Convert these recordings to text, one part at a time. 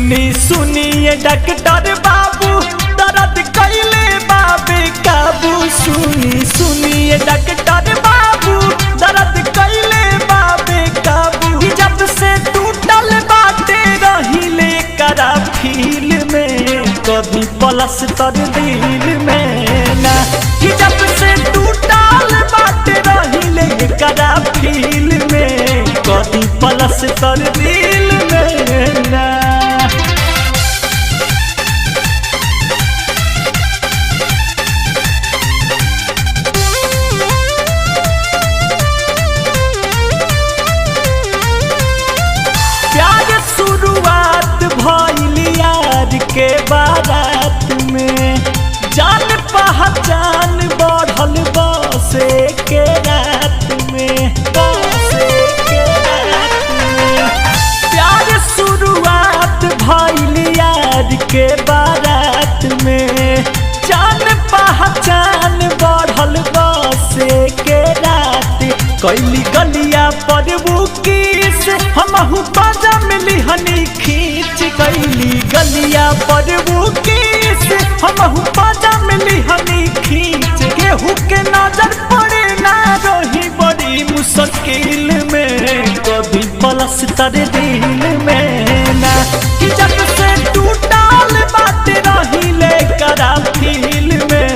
सुनिए डॉक्टर बाबू दर्द कैले बाबे काबू। सुनिए डॉक्टर बाबू दर्द कैले बाबे काबू। जब से टूटल बाटे रहिले करा फील में कभी पलस्तर दिल में ना। जब से टूटल बाटे रहिले करा फील में कभी पलस्तर दिल में ना। शुरुआत भइल यार के बारात में जान पहचान बढ़ल बसे के रात में। बसे के रात में प्यार शुरुआत भइल यार के बारात में जान पहचान बढ़ल बसे के रात। कैली गलिया पर बुकीस हमहु बाजा मिली हनी खींच। कैली गलिया पर बुकीस हमहु बाजा मिली हनी खींच। केहू के नजर पड़े ना रही बड़ी मुश्किल में कभी पलस्तर दिल में ना। जब से टूटल बात रहिले करा फील में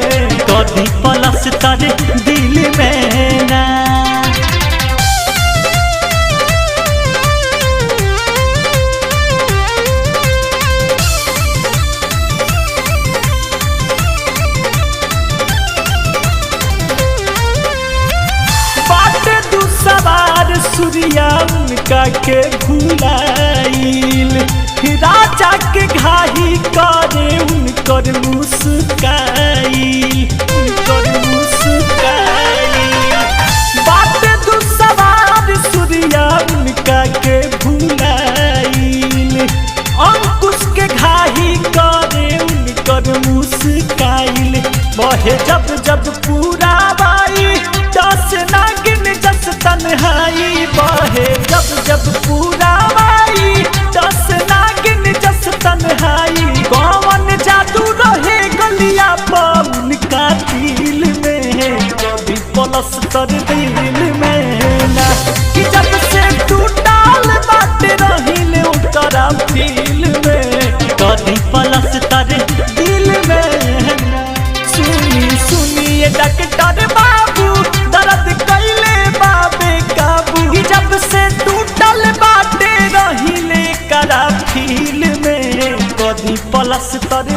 कभी पलस्तर दिल में ना। सवार सूर्या उनका के भुलाइल राजा के घाही करे उनकर मुस्काइल। उनकर मुस्काइल बात दू सवार सूर्या उनका के भुलाइल। अंकुश के घाही करे उनकर मुस्काइल। बहे जब जब पूरा बाई दस नागिन जस तन्हाई। बहे जब जब पूरा बाई दस नागिन जस तन्हाई। कौन जादू रहे गलिया पवन का दिल में कभी पलस्तर दिल में ना। जब से टूटल बात रहिले ओकरा फील में कभी पलस्तर दिल में ना। सुनिए डॉक्टर बाबू दर्द कैले बाबे काबू। जब से टूटल बाटे रहिले करा फील में कभी पलस्तर